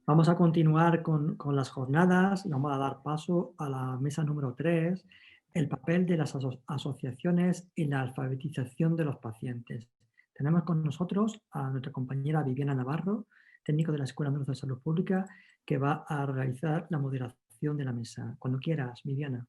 Vamos a continuar con las jornadas y vamos a dar paso a la mesa número 3, el papel de las asociaciones en la alfabetización de los pacientes. Tenemos con nosotros a nuestra compañera Viviana Navarro, técnico de la Escuela Andaluz de Salud Pública, que va a realizar la moderación de la mesa. Cuando quieras, Viviana.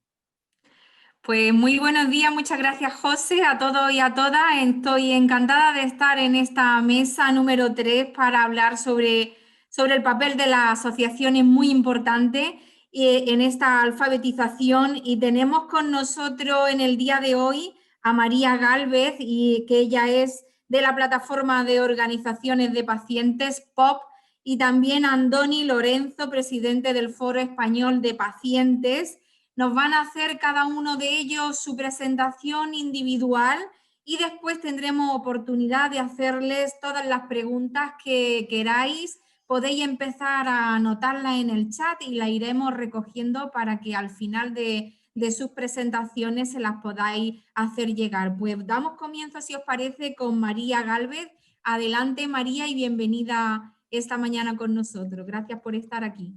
Pues muy buenos días, muchas gracias José, a todos y a todas. Estoy encantada de estar en esta mesa número 3 para hablar sobre el papel de las asociaciones, muy importante en esta alfabetización. Y tenemos con nosotros en el día de hoy a María Gálvez, y que ella es de la plataforma de organizaciones de pacientes POP, y también a Andoni Lorenzo, presidente del Foro Español de Pacientes. Nos van a hacer cada uno de ellos su presentación individual y después tendremos oportunidad de hacerles todas las preguntas que queráis. Podéis empezar a anotarlas en el chat y las iremos recogiendo para que al final de sus presentaciones se las podáis hacer llegar. Pues damos comienzo, si os parece, con María Gálvez. Adelante, María, y bienvenida esta mañana con nosotros. Gracias por estar aquí.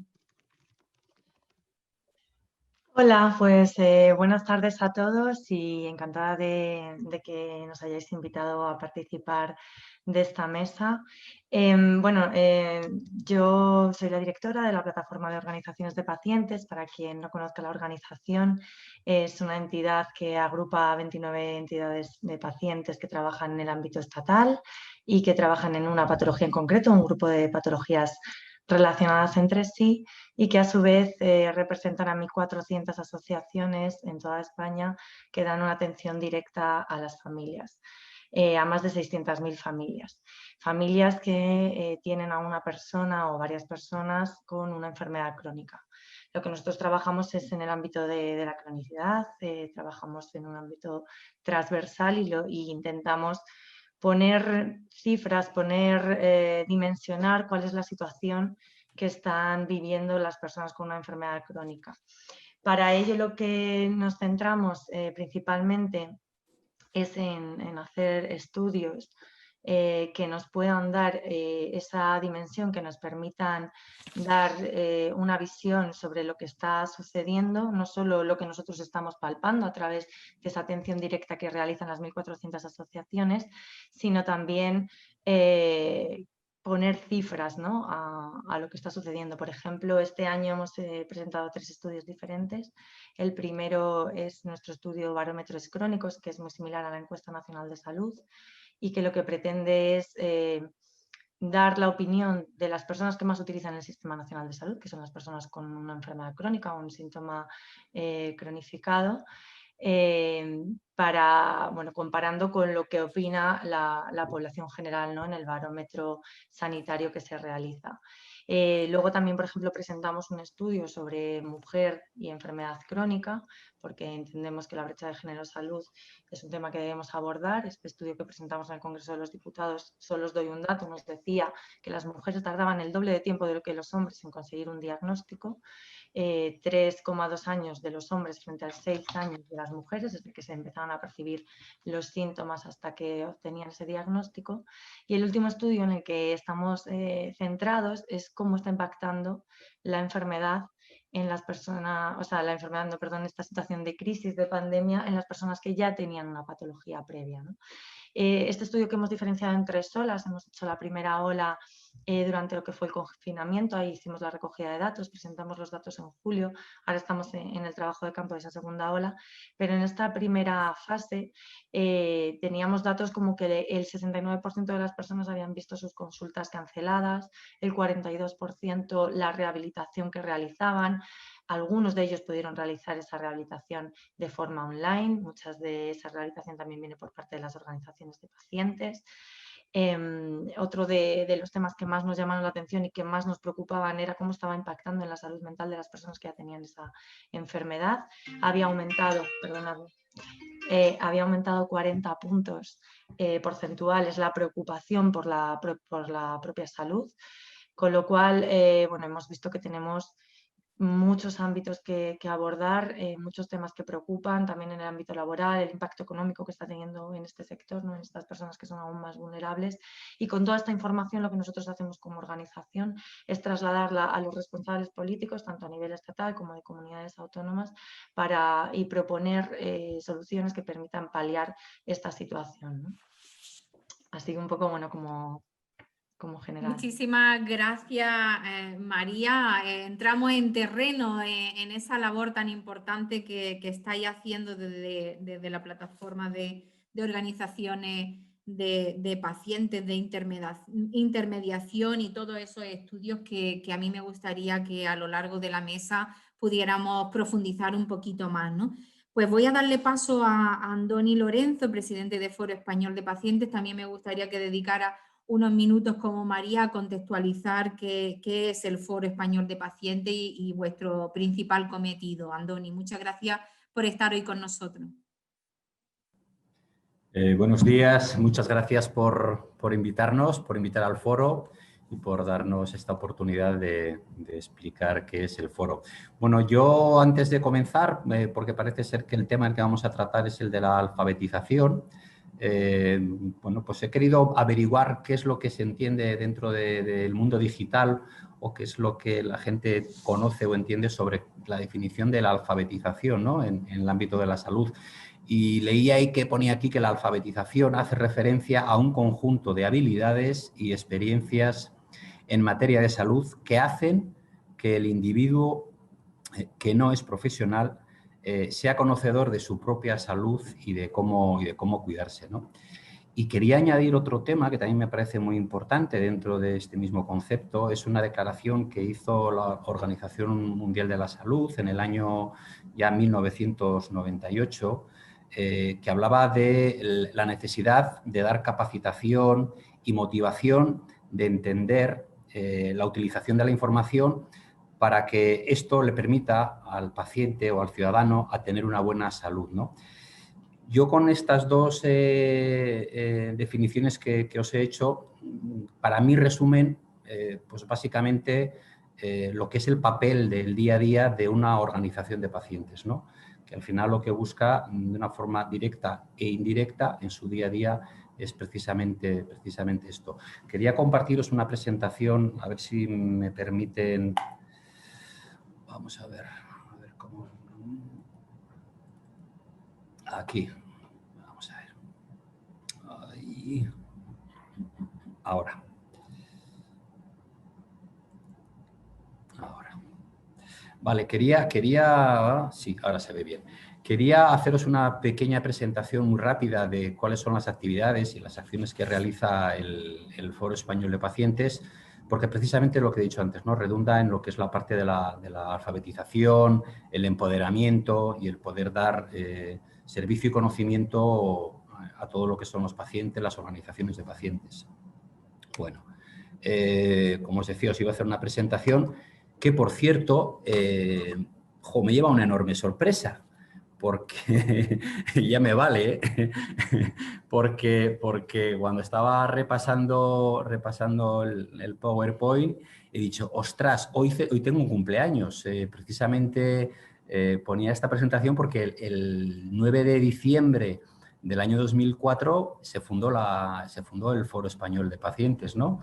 Hola, pues buenas tardes a todos y encantada de que nos hayáis invitado a participar de esta mesa. Yo soy la directora de la Plataforma de Organizaciones de Pacientes. Para quien no conozca la organización, es una entidad que agrupa a 29 entidades de pacientes que trabajan en el ámbito estatal y que trabajan en una patología en concreto, un grupo de patologías relacionadas entre sí, y que a su vez representan a 1.400 asociaciones en toda España que dan una atención directa a las familias, a más de 600.000 familias. Familias que tienen a una persona o varias personas con una enfermedad crónica. Lo que nosotros trabajamos es en el ámbito de la cronicidad, trabajamos en un ámbito transversal y intentamos poner cifras, dimensionar cuál es la situación que están viviendo las personas con una enfermedad crónica. Para ello lo que nos centramos principalmente es en hacer estudios que nos puedan dar esa dimensión, que nos permitan dar una visión sobre lo que está sucediendo, no solo lo que nosotros estamos palpando a través de esa atención directa que realizan las 1.400 asociaciones, sino también poner cifras, ¿no?, a lo que está sucediendo. Por ejemplo, este año hemos presentado 3 estudios diferentes. El primero es nuestro estudio Barómetros Crónicos, que es muy similar a la Encuesta Nacional de Salud y que lo que pretende es dar la opinión de las personas que más utilizan el Sistema Nacional de Salud, que son las personas con una enfermedad crónica o un síntoma cronificado, comparando con lo que opina la población general, ¿no?, en el barómetro sanitario que se realiza. Luego también, por ejemplo, presentamos un estudio sobre mujer y enfermedad crónica, porque entendemos que la brecha de género-salud es un tema que debemos abordar. Este estudio que presentamos en el Congreso de los Diputados, solo os doy un dato, nos decía que las mujeres tardaban el doble de tiempo de lo que los hombres en conseguir un diagnóstico. 3,2 años de los hombres frente a 6 años de las mujeres, desde que se empezaban a percibir los síntomas hasta que obtenían ese diagnóstico. Y el último estudio en el que estamos centrados es cómo está impactando la enfermedad en las personas, esta situación de crisis, de pandemia, en las personas que ya tenían una patología previa, ¿no? Este estudio que hemos diferenciado en 3 olas, hemos hecho la primera ola durante lo que fue el confinamiento, ahí hicimos la recogida de datos, presentamos los datos en julio, ahora estamos en el trabajo de campo de esa segunda ola, pero en esta primera fase teníamos datos como que el 69% de las personas habían visto sus consultas canceladas, el 42% la rehabilitación que realizaban. Algunos de ellos pudieron realizar esa rehabilitación de forma online, muchas de esa rehabilitación también viene por parte de las organizaciones de pacientes. Otro de los temas que más nos llamaron la atención y que más nos preocupaban era cómo estaba impactando en la salud mental de las personas que ya tenían esa enfermedad. Había aumentado 40 puntos porcentuales la preocupación por la propia salud, con lo cual hemos visto que tenemos muchos ámbitos que abordar, muchos temas que preocupan, también en el ámbito laboral, el impacto económico que está teniendo en este sector, ¿no? En estas personas que son aún más vulnerables. Y con toda esta información lo que nosotros hacemos como organización es trasladarla a los responsables políticos, tanto a nivel estatal como de comunidades autónomas, y proponer soluciones que permitan paliar esta situación, ¿no? Así que un poco, bueno, como general. Muchísimas gracias, María. Entramos en terreno en esa labor tan importante que estáis haciendo desde la plataforma de organizaciones de pacientes, de intermediación y todos esos estudios que a mí me gustaría que a lo largo de la mesa pudiéramos profundizar un poquito más, ¿no? Pues voy a darle paso a Andoni Lorenzo, presidente de Foro Español de Pacientes. También me gustaría que dedicara unos minutos como María a contextualizar qué es el Foro Español de Pacientes y vuestro principal cometido. Andoni, muchas gracias por estar hoy con nosotros. Buenos días, muchas gracias por invitarnos, por invitar al foro y por darnos esta oportunidad de explicar qué es el foro. Bueno, yo antes de comenzar, porque parece ser que el tema del que vamos a tratar es el de la alfabetización, bueno, pues he querido averiguar qué es lo que se entiende dentro del mundo digital o qué es lo que la gente conoce o entiende sobre la definición de la alfabetización, ¿no? en el ámbito de la salud. Y leí ahí que ponía aquí que la alfabetización hace referencia a un conjunto de habilidades y experiencias en materia de salud que hacen que el individuo que no es profesional sea conocedor de su propia salud y de cómo cuidarse, ¿no? Y quería añadir otro tema que también me parece muy importante dentro de este mismo concepto. Es una declaración que hizo la Organización Mundial de la Salud en el año ya 1998, que hablaba de la necesidad de dar capacitación y motivación de entender la utilización de la información para que esto le permita al paciente o al ciudadano a tener una buena salud, ¿no? Yo con estas dos definiciones que os he hecho, para mí resumen pues básicamente lo que es el papel del día a día de una organización de pacientes, ¿no? Que al final lo que busca de una forma directa e indirecta en su día a día es precisamente esto. Quería compartiros una presentación, a ver si me permiten. Vamos a ver cómo. Aquí. Vamos a ver. Ahí. Ahora. Vale, sí, ahora se ve bien. Quería haceros una pequeña presentación muy rápida de cuáles son las actividades y las acciones que realiza el Foro Español de Pacientes, porque precisamente lo que he dicho antes, ¿no? Redunda en lo que es la parte de la alfabetización, el empoderamiento y el poder dar servicio y conocimiento a todo lo que son los pacientes, las organizaciones de pacientes. Bueno, como os decía, os iba a hacer una presentación que, por cierto, me lleva una enorme sorpresa, porque ya me vale, porque cuando estaba repasando el PowerPoint he dicho, ostras, hoy tengo un cumpleaños. Precisamente ponía esta presentación porque el 9 de diciembre del año 2004 se fundó el Foro Español de Pacientes, ¿no?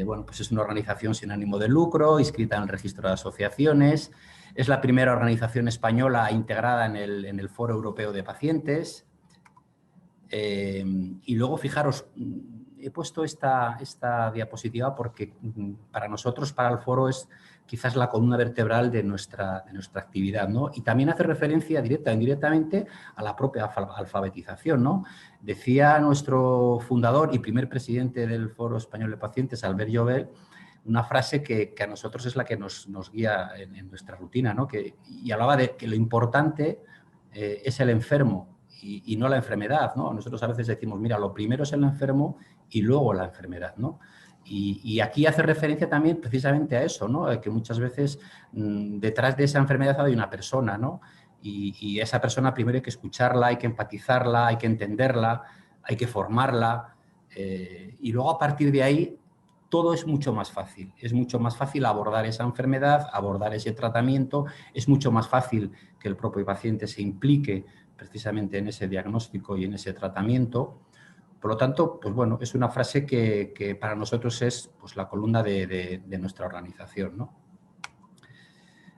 Bueno, pues es una organización sin ánimo de lucro, inscrita en el registro de asociaciones. Es la primera organización española integrada en el Foro Europeo de Pacientes. Y luego, fijaros, he puesto esta diapositiva porque para nosotros, para el foro, es quizás la columna vertebral de nuestra actividad, ¿no? Y también hace referencia directa e indirectamente a la propia alfabetización, ¿no? Decía nuestro fundador y primer presidente del Foro Español de Pacientes, Albert Llobel, una frase que a nosotros es la que nos guía en nuestra rutina, ¿no? Y hablaba de que lo importante es el enfermo y no la enfermedad, ¿no? Nosotros a veces decimos, mira, lo primero es el enfermo y luego la enfermedad, ¿no? Y aquí hace referencia también precisamente a eso, ¿no? Que muchas veces detrás de esa enfermedad hay una persona, ¿no? Y esa persona primero hay que escucharla, hay que empatizarla, hay que entenderla, hay que formarla y luego a partir de ahí todo es mucho más fácil. Es mucho más fácil abordar esa enfermedad, abordar ese tratamiento, es mucho más fácil que el propio paciente se implique precisamente en ese diagnóstico y en ese tratamiento. Por lo tanto, pues bueno, es una frase que para nosotros es pues, la columna de nuestra organización, ¿no?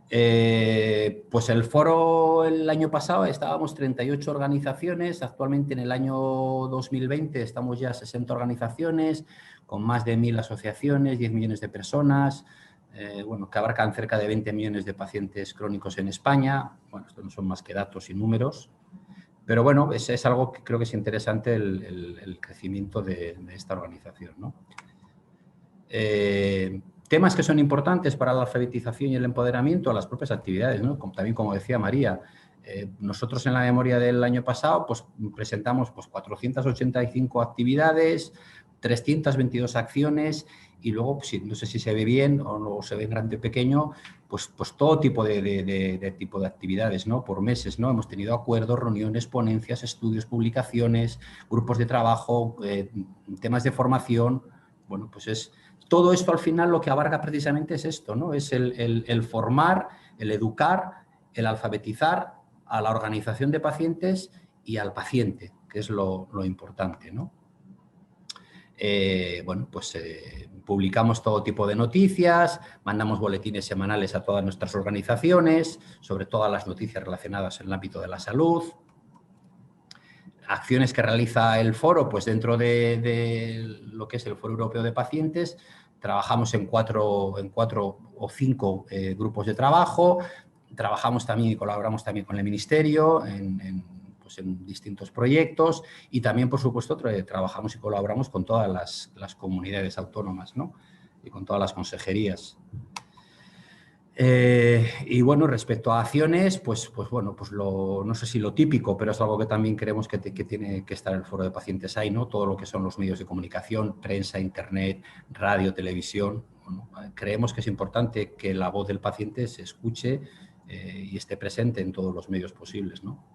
Pues el foro el año pasado estábamos 38 organizaciones, actualmente en el año 2020 estamos ya 60 organizaciones, con más de 1000 asociaciones, 10 millones de personas, bueno, que abarcan cerca de 20 millones de pacientes crónicos en España. Bueno, esto no son más que datos y números, pero bueno, es algo que creo que es interesante el crecimiento de esta organización, ¿no? Temas que son importantes para la alfabetización y el empoderamiento, las propias actividades, ¿no? También como decía María, nosotros en la memoria del año pasado pues, presentamos pues, 485 actividades, 322 acciones y luego, pues, no sé si se ve bien o no se ve grande o pequeño, pues todo tipo tipo de actividades, ¿no? Por meses, ¿no? Hemos tenido acuerdos, reuniones, ponencias, estudios, publicaciones, grupos de trabajo, temas de formación. Bueno, pues todo esto al final lo que abarca precisamente es esto, ¿no? Es el formar, el educar, el alfabetizar a la organización de pacientes y al paciente, que es lo importante, ¿no? Bueno, pues publicamos todo tipo de noticias, mandamos boletines semanales a todas nuestras organizaciones sobre todas las noticias relacionadas en el ámbito de la salud. Acciones que realiza el foro, pues dentro de lo que es el Foro Europeo de Pacientes, trabajamos en cuatro o cinco grupos de trabajo, trabajamos también y colaboramos también con el Ministerio en distintos proyectos y también, por supuesto, trabajamos y colaboramos con todas las comunidades autónomas, ¿no? Y con todas las consejerías. Y bueno, respecto a acciones, pues bueno, pues no sé si lo típico, pero es algo que también creemos que tiene que estar en el foro de pacientes ahí, ¿no? Todo lo que son los medios de comunicación, prensa, internet, radio, televisión. Bueno, creemos que es importante que la voz del paciente se escuche y esté presente en todos los medios posibles, ¿no?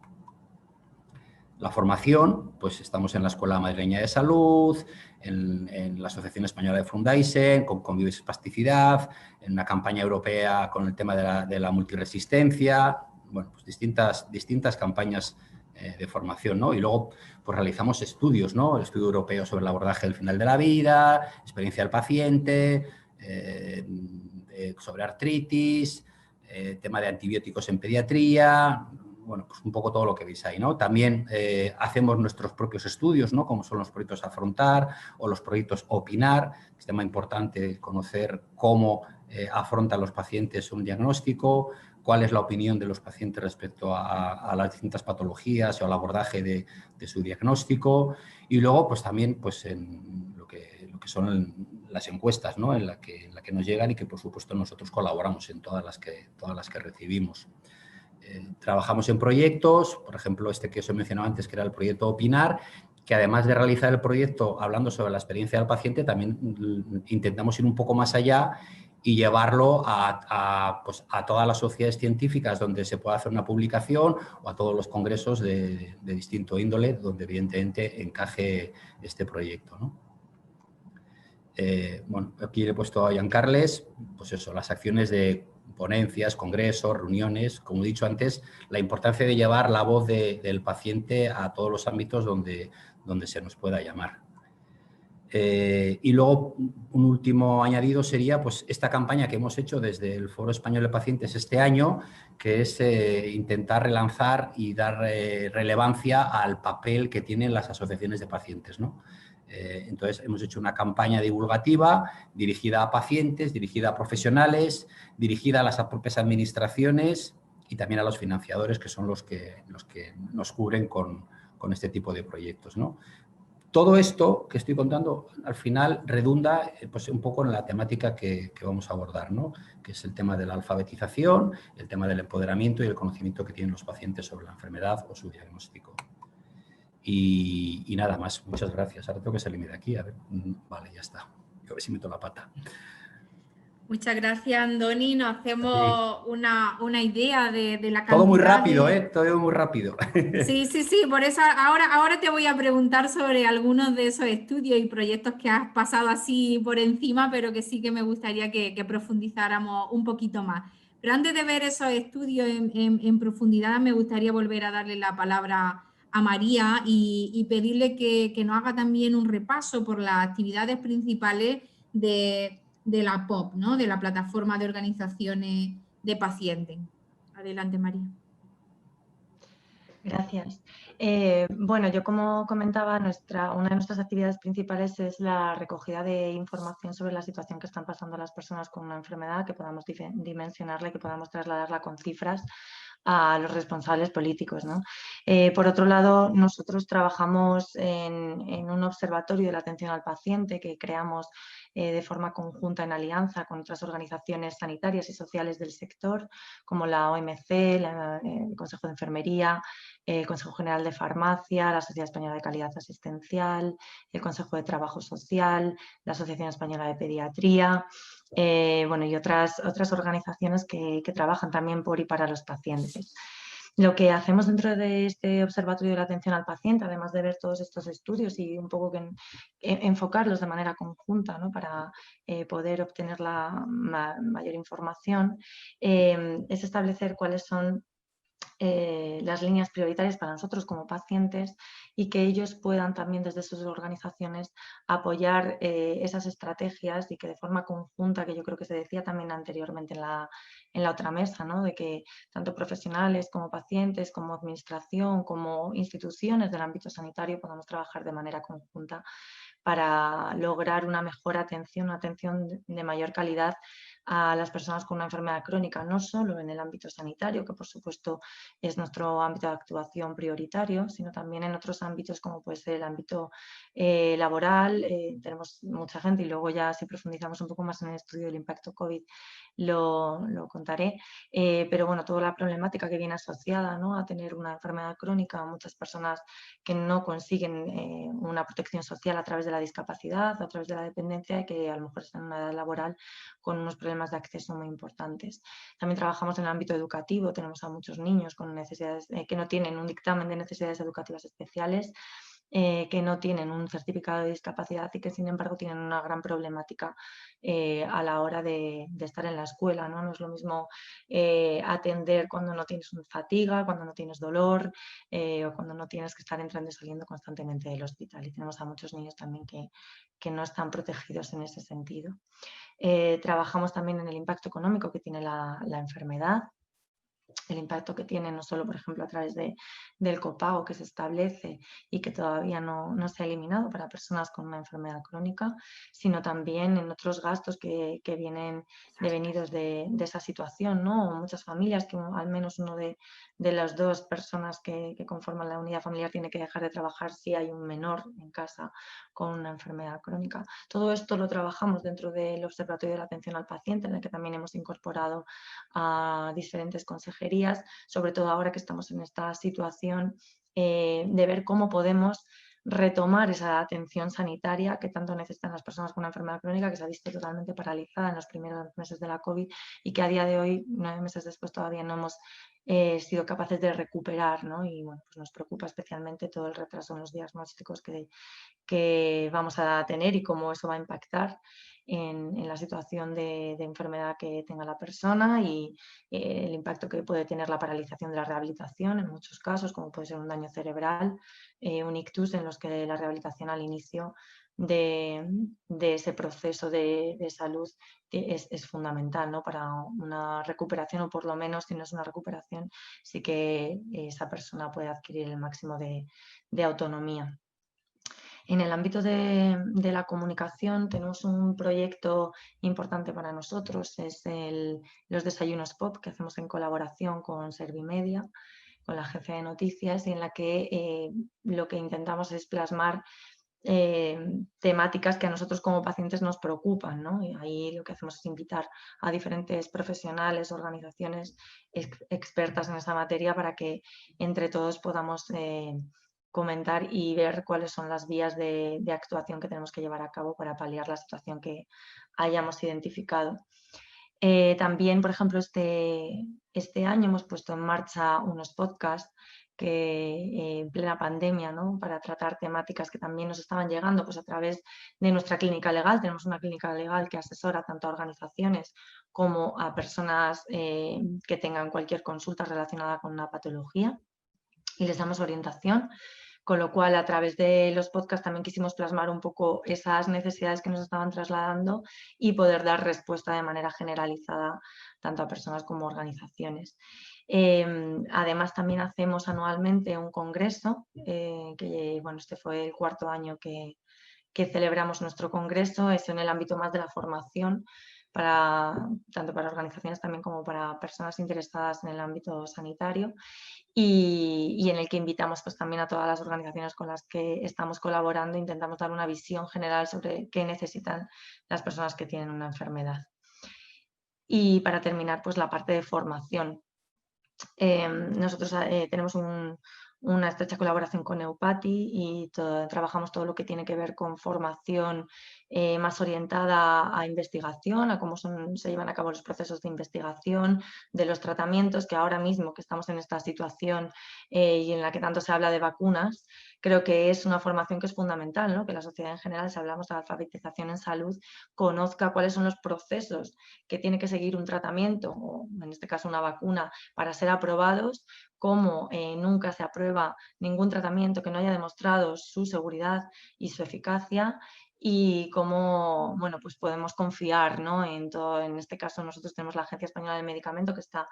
La formación, pues estamos en la Escuela Madrileña de Salud, en la Asociación Española de Fundaisen, con Convive Espasticidad, en una campaña europea con el tema de la multiresistencia, bueno, pues distintas campañas de formación, ¿no? Y luego pues realizamos estudios, ¿no? El estudio europeo sobre el abordaje del final de la vida, experiencia del paciente, sobre artritis, tema de antibióticos en pediatría. Bueno, pues un poco todo lo que veis ahí, ¿no? También hacemos nuestros propios estudios, ¿no? Como son los proyectos Afrontar o los proyectos Opinar. Es tema importante conocer cómo afrontan los pacientes un diagnóstico, cuál es la opinión de los pacientes respecto a las distintas patologías o al abordaje de su diagnóstico. Y luego, pues también pues, en lo que son las encuestas, ¿no? en la que nos llegan y que, por supuesto, nosotros colaboramos en todas las que recibimos. Trabajamos en proyectos, por ejemplo, este que os he mencionado antes, que era el proyecto Opinar, que además de realizar el proyecto hablando sobre la experiencia del paciente, también intentamos ir un poco más allá y llevarlo a todas las sociedades científicas donde se pueda hacer una publicación o a todos los congresos de distinto índole, donde evidentemente encaje este proyecto, ¿no? Bueno, aquí le he puesto a Giancarles, pues eso, las acciones de ponencias, congresos, reuniones, como he dicho antes, la importancia de llevar la voz del paciente a todos los ámbitos donde se nos pueda llamar. Y luego, un último añadido sería pues, esta campaña que hemos hecho desde el Foro Español de Pacientes este año, que es intentar relanzar y dar relevancia al papel que tienen las asociaciones de pacientes, ¿no? Entonces, hemos hecho una campaña divulgativa dirigida a pacientes, dirigida a profesionales, dirigida a las propias administraciones y también a los financiadores, que son los que nos cubren con este tipo de proyectos, ¿no? Todo esto que estoy contando, al final, redunda pues, un poco en la temática que vamos a abordar, ¿no? Que es el tema de la alfabetización, el tema del empoderamiento y el conocimiento que tienen los pacientes sobre la enfermedad o su diagnóstico. Y nada más, muchas gracias. Ahora tengo que salirme de aquí, a ver, vale, ya está. A ver si meto la pata. Muchas gracias, Andoni. Nos Sí. hacemos una idea de la Todo muy cantidad rápido, de... ¿eh? Todo muy rápido. Sí, sí, sí, por eso ahora te voy a preguntar sobre algunos de esos estudios y proyectos que has pasado así por encima, pero que sí que me gustaría que profundizáramos un poquito más. Pero antes de ver esos estudios en profundidad, me gustaría volver a darle la palabra a María y pedirle que nos haga también un repaso por las actividades principales de la POP, ¿no? De la Plataforma de Organizaciones de Pacientes. Adelante, María. Gracias. Bueno, yo como comentaba, una de nuestras actividades principales es la recogida de información sobre la situación que están pasando las personas con una enfermedad, que podamos dimensionarla y que podamos trasladarla con cifras a los responsables políticos, ¿no? Por otro lado, nosotros trabajamos en un observatorio de la atención al paciente que creamos de forma conjunta en alianza con otras organizaciones sanitarias y sociales del sector, como la OMC, el Consejo de Enfermería, el Consejo General de Farmacia, la Sociedad Española de Calidad Asistencial, el Consejo de Trabajo Social, la Asociación Española de Pediatría, bueno, y otras organizaciones que trabajan también por y para los pacientes. Lo que hacemos dentro de este observatorio de la atención al paciente, además de ver todos estos estudios y un poco enfocarlos de manera conjunta, ¿no? Para poder obtener la mayor información, es establecer cuáles son las líneas prioritarias para nosotros como pacientes y que ellos puedan también desde sus organizaciones apoyar esas estrategias y que de forma conjunta, que yo creo que se decía también anteriormente en la otra mesa, ¿no? De que tanto profesionales como pacientes, como administración, como instituciones del ámbito sanitario podamos trabajar de manera conjunta para lograr una mejor atención, una atención de mayor calidad a las personas con una enfermedad crónica, no solo en el ámbito sanitario, que por supuesto es nuestro ámbito de actuación prioritario, sino también en otros ámbitos como puede ser el ámbito laboral. Tenemos mucha gente y luego ya si profundizamos un poco más en el estudio del impacto COVID lo contaré, pero bueno, toda la problemática que viene asociada, ¿no? A tener una enfermedad crónica, muchas personas que no consiguen una protección social a través de la discapacidad, a través de la dependencia y que a lo mejor están en una edad laboral con unos problemas de acceso muy importantes. También trabajamos en el ámbito educativo, tenemos a muchos niños con necesidades que no tienen un dictamen de necesidades educativas especiales, que no tienen un certificado de discapacidad y que sin embargo tienen una gran problemática a la hora de estar en la escuela, ¿no? No es lo mismo atender cuando no tienes fatiga, cuando no tienes dolor o cuando no tienes que estar entrando y saliendo constantemente del hospital. Y tenemos a muchos niños también que no están protegidos en ese sentido. Trabajamos también en el impacto económico que tiene la enfermedad, el impacto que tiene no solo, por ejemplo, a través del copago que se establece y que todavía no se ha eliminado para personas con una enfermedad crónica, sino también en otros gastos que vienen devenidos de esa situación, ¿no? Muchas familias que al menos uno de las dos personas que conforman la unidad familiar tiene que dejar de trabajar si hay un menor en casa con una enfermedad crónica. Todo esto lo trabajamos dentro del Observatorio de la Atención al Paciente, en el que también hemos incorporado a diferentes consejerías, sobre todo ahora que estamos en esta situación de ver cómo podemos retomar esa atención sanitaria que tanto necesitan las personas con una enfermedad crónica, que se ha visto totalmente paralizada en los primeros meses de la COVID y que a día de hoy, 9 meses después, todavía no hemos sido capaces de recuperar, ¿no? Y bueno, pues nos preocupa especialmente todo el retraso en los diagnósticos que vamos a tener y cómo eso va a impactar en la situación de enfermedad que tenga la persona y el impacto que puede tener la paralización de la rehabilitación en muchos casos, como puede ser un daño cerebral, un ictus, en los que la rehabilitación al inicio de ese proceso de salud es fundamental, ¿no? Para una recuperación, o por lo menos si no es una recuperación, sí que esa persona puede adquirir el máximo de autonomía. En el ámbito de la comunicación tenemos un proyecto importante para nosotros, es los desayunos POP que hacemos en colaboración con Servimedia, con la agencia de noticias, y en la que lo que intentamos es plasmar temáticas que a nosotros como pacientes nos preocupan, ¿no? Y ahí lo que hacemos es invitar a diferentes profesionales, organizaciones expertas en esa materia para que entre todos podamos comentar y ver cuáles son las vías de actuación que tenemos que llevar a cabo para paliar la situación que hayamos identificado. También, por ejemplo, este año hemos puesto en marcha unos podcasts que en plena pandemia, ¿no? Para tratar temáticas que también nos estaban llegando pues, a través de nuestra clínica legal. Tenemos una clínica legal que asesora tanto a organizaciones como a personas que tengan cualquier consulta relacionada con una patología y les damos orientación. Con lo cual, a través de los podcasts también quisimos plasmar un poco esas necesidades que nos estaban trasladando y poder dar respuesta de manera generalizada tanto a personas como a organizaciones. Además, también hacemos anualmente un congreso, que bueno, este fue el 4º año que celebramos nuestro congreso, es en el ámbito más de la formación, tanto para organizaciones también como para personas interesadas en el ámbito sanitario. Y en el que invitamos pues, también a todas las organizaciones con las que estamos colaborando, intentamos dar una visión general sobre qué necesitan las personas que tienen una enfermedad. Y para terminar, pues la parte de formación. Nosotros tenemos una estrecha colaboración con Eupati y trabajamos todo lo que tiene que ver con formación más orientada a investigación, a cómo se llevan a cabo los procesos de investigación, de los tratamientos, que ahora mismo que estamos en esta situación y en la que tanto se habla de vacunas, creo que es una formación que es fundamental, ¿no? Que la sociedad en general, si hablamos de alfabetización en salud, conozca cuáles son los procesos que tiene que seguir un tratamiento, o en este caso una vacuna, para ser aprobados, como nunca se aprueba ningún tratamiento que no haya demostrado su seguridad y su eficacia, y cómo bueno, pues podemos confiar, ¿no? En todo. En este caso nosotros tenemos la Agencia Española del Medicamento que está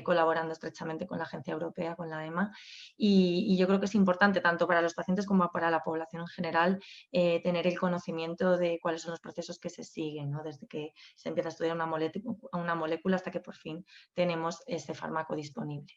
colaborando estrechamente con la Agencia Europea, con la EMA, y yo creo que es importante tanto para los pacientes como para la población en general tener el conocimiento de cuáles son los procesos que se siguen, ¿no? Desde que se empieza a estudiar una molécula hasta que por fin tenemos ese fármaco disponible.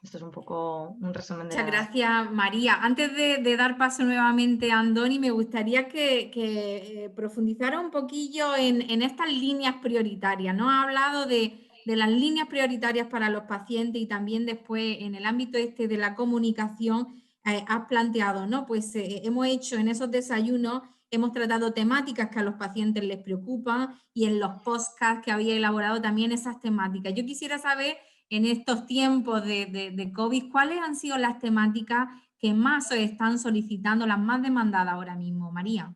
Esto es un poco un resumen de Muchas gracias, María. Antes de dar paso nuevamente a Andoni, me gustaría que profundizara un poquillo en estas líneas prioritarias, ¿no? Ha hablado de las líneas prioritarias para los pacientes y también después en el ámbito de la comunicación has planteado, ¿no? Pues hemos hecho en esos desayunos, hemos tratado temáticas que a los pacientes les preocupan y en los podcasts que había elaborado también esas temáticas. Yo quisiera saber, en estos tiempos de COVID, ¿cuáles han sido las temáticas que más os están solicitando, las más demandadas ahora mismo, María?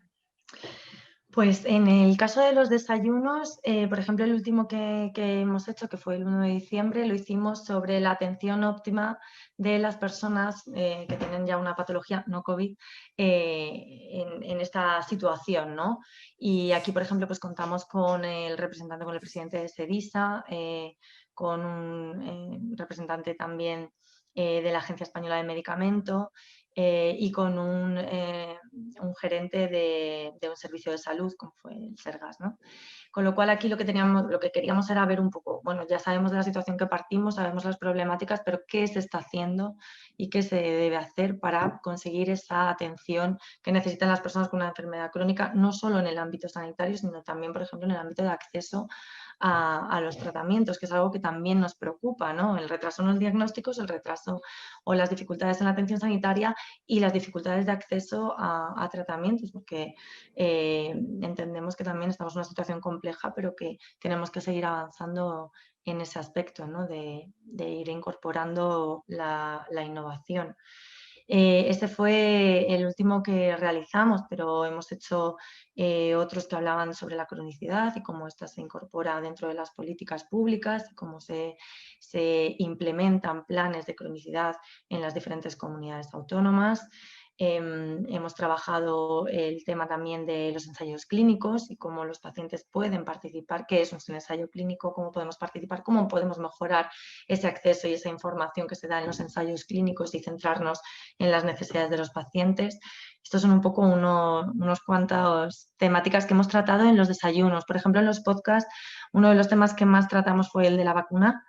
Pues en el caso de los desayunos, por ejemplo, el último que hemos hecho, que fue el 1 de diciembre, lo hicimos sobre la atención óptima de las personas que tienen ya una patología no COVID en esta situación, ¿no? Y aquí, por ejemplo, pues contamos con el representante, con el presidente de SEDISA, con un representante también de la Agencia Española del Medicamento, y con un gerente de un servicio de salud, como fue el Sergas, ¿no? Con lo cual aquí lo que queríamos era ver un poco, bueno, ya sabemos de la situación que partimos, sabemos las problemáticas, pero qué se está haciendo y qué se debe hacer para conseguir esa atención que necesitan las personas con una enfermedad crónica, no solo en el ámbito sanitario, sino también, por ejemplo, en el ámbito de acceso a los tratamientos, que es algo que también nos preocupa, ¿no? El retraso en los diagnósticos, el retraso o las dificultades en la atención sanitaria y las dificultades de acceso a tratamientos, porque entendemos que también estamos en una situación compleja, pero que tenemos que seguir avanzando en ese aspecto, ¿no? de ir incorporando la innovación. Este fue el último que realizamos, pero hemos hecho otros que hablaban sobre la cronicidad y cómo esta se incorpora dentro de las políticas públicas, cómo se implementan planes de cronicidad en las diferentes comunidades autónomas. Hemos trabajado el tema también de los ensayos clínicos y cómo los pacientes pueden participar, qué es un ensayo clínico, cómo podemos participar, cómo podemos mejorar ese acceso y esa información que se da en los ensayos clínicos y centrarnos en las necesidades de los pacientes. Estos son un poco unos cuantas temáticas que hemos tratado en los desayunos. Por ejemplo, en los podcasts, uno de los temas que más tratamos fue el de la vacuna.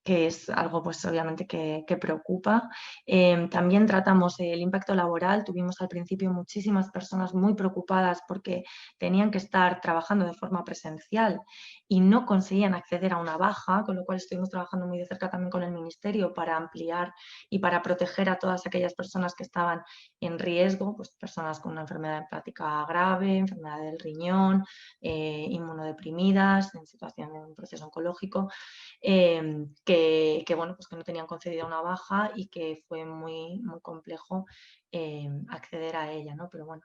que es algo pues obviamente que preocupa. También tratamos el impacto laboral. Tuvimos al principio muchísimas personas muy preocupadas porque tenían que estar trabajando de forma presencial y no conseguían acceder a una baja, con lo cual estuvimos trabajando muy de cerca también con el Ministerio para ampliar y para proteger a todas aquellas personas que estaban en riesgo, pues personas con una enfermedad hepática grave, enfermedad del riñón, inmunodeprimidas, en situación de un proceso oncológico, bueno, pues que no tenían concedida una baja y que fue muy, muy complejo acceder a ella, ¿no? Pero bueno,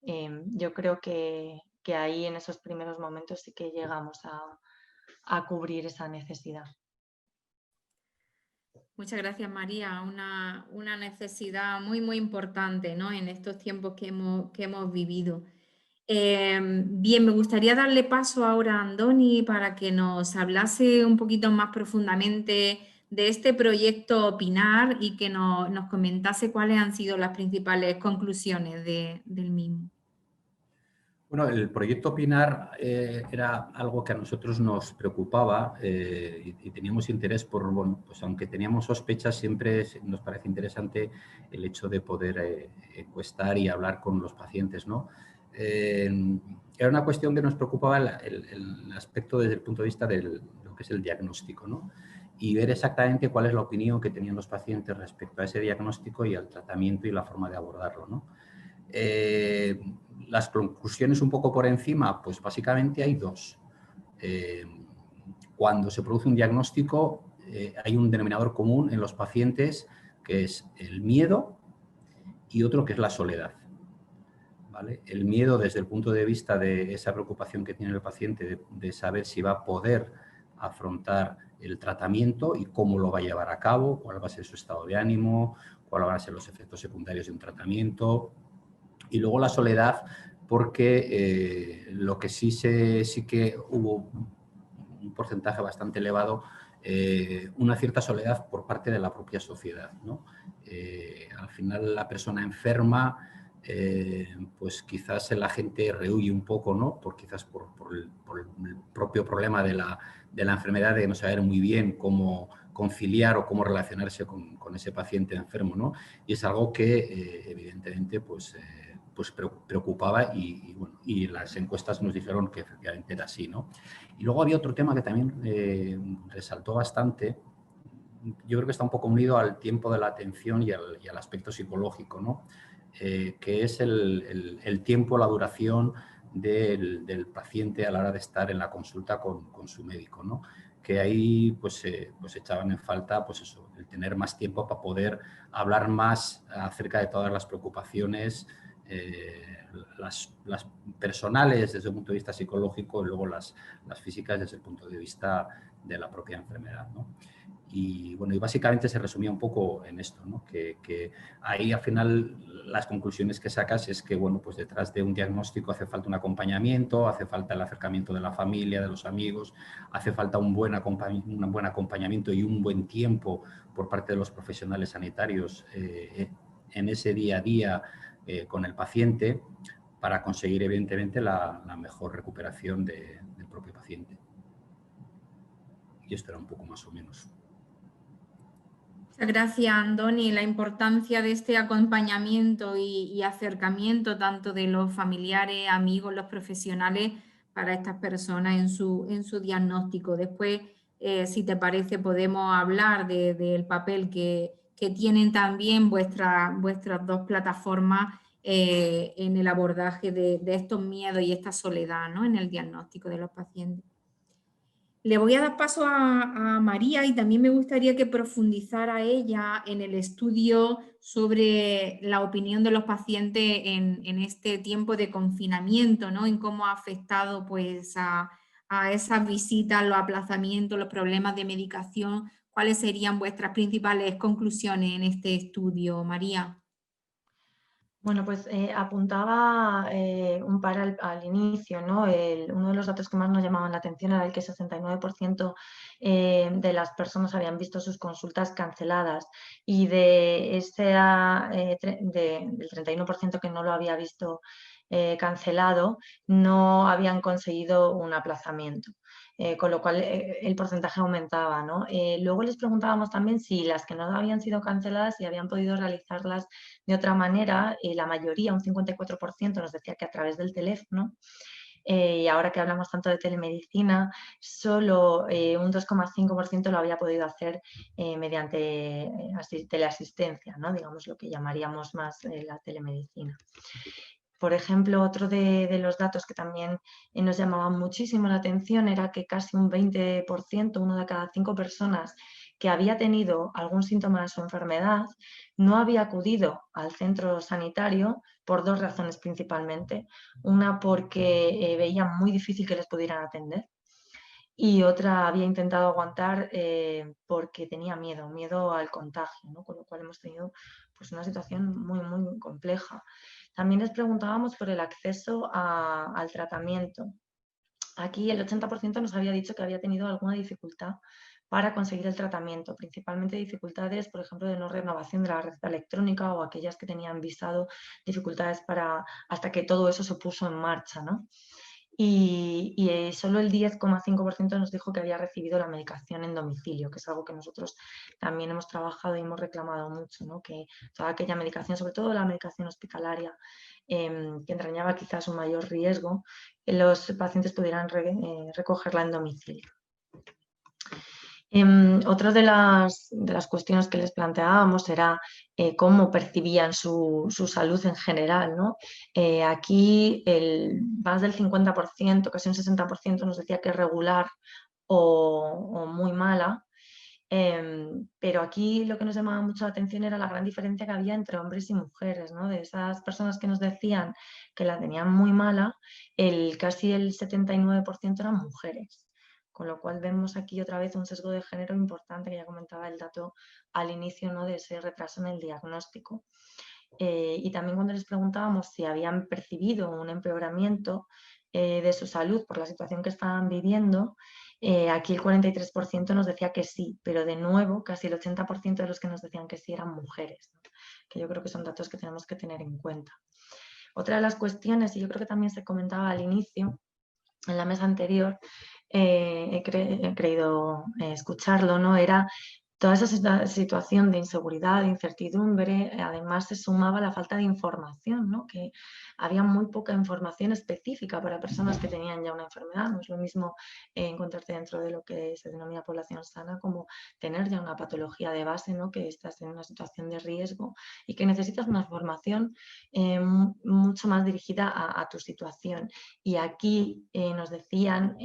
yo creo que ahí en esos primeros momentos sí que llegamos a cubrir esa necesidad. Muchas gracias, María. Una necesidad muy, muy importante, ¿no? En estos tiempos que hemos vivido. Bien, me gustaría darle paso ahora a Andoni para que nos hablase un poquito más profundamente de este proyecto Pinar y que nos comentase cuáles han sido las principales conclusiones del mismo. Bueno, el proyecto Pinar era algo que a nosotros nos preocupaba y teníamos interés por, bueno, pues aunque teníamos sospechas, siempre nos parece interesante el hecho de poder encuestar y hablar con los pacientes, ¿no? Era una cuestión que nos preocupaba el aspecto desde el punto de vista de lo que es el diagnóstico, ¿no? Y ver exactamente cuál es la opinión que tenían los pacientes respecto a ese diagnóstico y al tratamiento y la forma de abordarlo, ¿no? Las conclusiones un poco por encima, pues básicamente hay dos. Cuando se produce un diagnóstico, hay un denominador común en los pacientes que es el miedo y otro que es la soledad. ¿Vale? El miedo desde el punto de vista de esa preocupación que tiene el paciente de saber si va a poder afrontar el tratamiento y cómo lo va a llevar a cabo, cuál va a ser su estado de ánimo, cuáles van a ser los efectos secundarios de un tratamiento. Y luego la soledad, porque lo que sí que hubo un porcentaje bastante elevado, una cierta soledad por parte de la propia sociedad, ¿no? Al final la persona enferma, pues quizás la gente rehuye un poco, ¿no? Quizás por el propio problema de la enfermedad, de no saber muy bien cómo conciliar o cómo relacionarse con ese paciente enfermo, ¿no? Y es algo que evidentemente pues preocupaba bueno, y las encuestas nos dijeron que efectivamente era así, ¿no? Y luego había otro tema que también resaltó bastante. Yo creo que está un poco unido al tiempo de la atención y al aspecto psicológico, ¿no? Que es el tiempo, la duración del paciente a la hora de estar en la consulta con su médico, ¿no? Que ahí pues echaban en falta pues eso, el tener más tiempo para poder hablar más acerca de todas las preocupaciones, las personales desde el punto de vista psicológico y luego las físicas desde el punto de vista de la propia enfermedad, ¿no? Y bueno, y básicamente se resumía un poco en esto, ¿no? Que ahí al final las conclusiones que sacas es que, bueno, pues detrás de un diagnóstico hace falta un acompañamiento, hace falta el acercamiento de la familia, de los amigos, hace falta un buen acompañamiento y un buen tiempo por parte de los profesionales sanitarios en ese día a día con el paciente para conseguir evidentemente la mejor recuperación del propio paciente. Y esto era un poco más o menos. Muchas gracias, Andoni. La importancia de este acompañamiento y acercamiento tanto de los familiares, amigos, los profesionales para estas personas en su diagnóstico. Después, si te parece, podemos hablar del papel que tienen también vuestras dos plataformas en el abordaje de estos miedos y esta soledad, ¿no? En el diagnóstico de los pacientes. Le voy a dar paso a María y también me gustaría que profundizara ella en el estudio sobre la opinión de los pacientes en este tiempo de confinamiento, ¿no? En cómo ha afectado pues, a esas visitas, los aplazamientos, los problemas de medicación. ¿Cuáles serían vuestras principales conclusiones en este estudio, María? Bueno, pues apuntaba un par al inicio, ¿no? Uno de los datos que más nos llamaban la atención era el que 69% de las personas habían visto sus consultas canceladas y de ese del 31% que no lo había visto cancelado, no habían conseguido un aplazamiento. con lo cual el porcentaje aumentaba, ¿no? Luego les preguntábamos también si las que no habían sido canceladas, si habían podido realizarlas de otra manera. La mayoría, un 54%, nos decía que a través del teléfono. Y ahora que hablamos tanto de telemedicina, solo un 2,5% lo había podido hacer mediante teleasistencia, ¿no? Digamos lo que llamaríamos más la telemedicina. Por ejemplo, otro de los datos que también nos llamaba muchísimo la atención era que casi un 20%, 1 de cada 5 personas que había tenido algún síntoma de su enfermedad, no había acudido al centro sanitario por 2 razones principalmente. Una, porque veían muy difícil que les pudieran atender, y otra, había intentado aguantar porque tenía miedo al contagio, ¿no? Con lo cual hemos tenido pues, una situación muy, muy compleja. También les preguntábamos por el acceso al tratamiento. Aquí el 80% nos había dicho que había tenido alguna dificultad para conseguir el tratamiento, principalmente dificultades, por ejemplo, de no renovación de la receta electrónica, o aquellas que tenían visado, dificultades hasta que todo eso se puso en marcha, ¿no? Y solo el 10,5% nos dijo que había recibido la medicación en domicilio, que es algo que nosotros también hemos trabajado y hemos reclamado mucho, ¿no? Que toda aquella medicación, sobre todo la medicación hospitalaria, que entrañaba quizás un mayor riesgo, los pacientes pudieran recogerla en domicilio. Otra de las cuestiones que les planteábamos era cómo percibían su salud en general, ¿no? Aquí más del 50%, casi un 60%, nos decía que regular o muy mala. Pero aquí lo que nos llamaba mucho la atención era la gran diferencia que había entre hombres y mujeres, ¿no? De esas personas que nos decían que la tenían muy mala, casi el 79% eran mujeres. Con lo cual vemos aquí otra vez un sesgo de género importante, que ya comentaba el dato al inicio, ¿no? De ese retraso en el diagnóstico. Y también cuando les preguntábamos si habían percibido un empeoramiento de su salud por la situación que estaban viviendo, aquí el 43% nos decía que sí, pero de nuevo casi el 80% de los que nos decían que sí eran mujeres, ¿no? Que yo creo que son datos que tenemos que tener en cuenta. Otra de las cuestiones, y yo creo que también se comentaba al inicio, en la mesa anterior, he creído escucharlo, ¿no? Era toda esa situación de inseguridad, de incertidumbre. Además se sumaba la falta de información, ¿no? Que había muy poca información específica para personas que tenían ya una enfermedad. No es lo mismo encontrarte dentro de lo que se denomina población sana como tener ya una patología de base, ¿no? Que estás en una situación de riesgo y que necesitas una formación mucho más dirigida a tu situación. Y aquí nos decían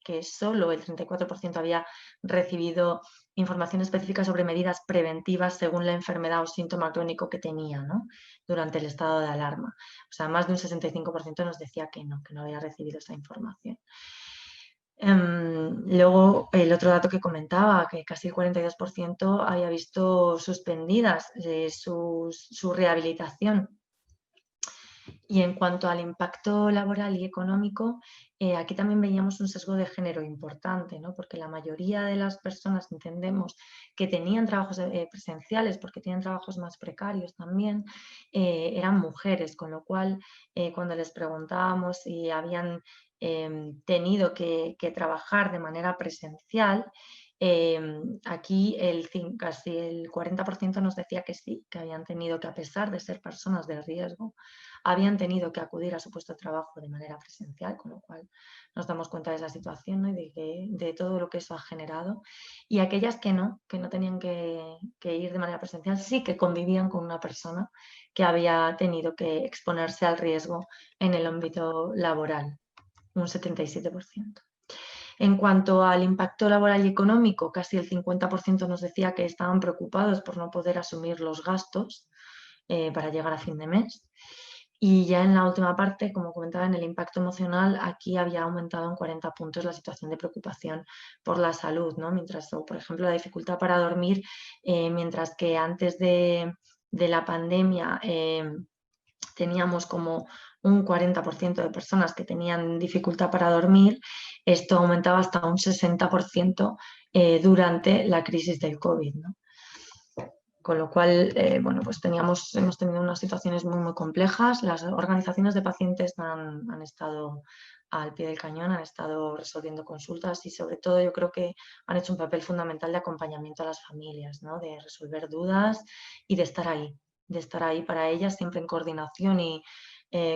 que solo el 34% había recibido información específica sobre medidas preventivas según la enfermedad o síntoma crónico que tenía, ¿no? Durante el estado de alarma. O sea, más de un 65% nos decía que no había recibido esa información. Luego, el otro dato que comentaba, que casi el 42% había visto suspendidas su rehabilitación. Y en cuanto al impacto laboral y económico, aquí también veíamos un sesgo de género importante, ¿no? Porque la mayoría de las personas entendemos que tenían trabajos presenciales, porque tienen trabajos más precarios también, eran mujeres, con lo cual cuando les preguntábamos si habían tenido que trabajar de manera presencial, aquí casi el 40% nos decía que sí, que habían tenido que, a pesar de ser personas de riesgo, habían tenido que acudir a su puesto de trabajo de manera presencial, con lo cual nos damos cuenta de esa situación, ¿no? Y de todo lo que eso ha generado. Y aquellas que no tenían que ir de manera presencial, sí que convivían con una persona que había tenido que exponerse al riesgo en el ámbito laboral, un 77%. En cuanto al impacto laboral y económico, casi el 50% nos decía que estaban preocupados por no poder asumir los gastos para llegar a fin de mes. Y ya en la última parte, como comentaba, en el impacto emocional, aquí había aumentado en 40 puntos la situación de preocupación por la salud, ¿no? Mientras, por ejemplo, la dificultad para dormir, mientras que antes de la pandemia teníamos como un 40% de personas que tenían dificultad para dormir, esto aumentaba hasta un 60% durante la crisis del COVID, ¿no? Con lo cual, bueno, pues hemos tenido unas situaciones muy, muy complejas. Las organizaciones de pacientes han estado al pie del cañón, han estado resolviendo consultas y sobre todo yo creo que han hecho un papel fundamental de acompañamiento a las familias, ¿no? De resolver dudas y de estar ahí para ellas, siempre en coordinación y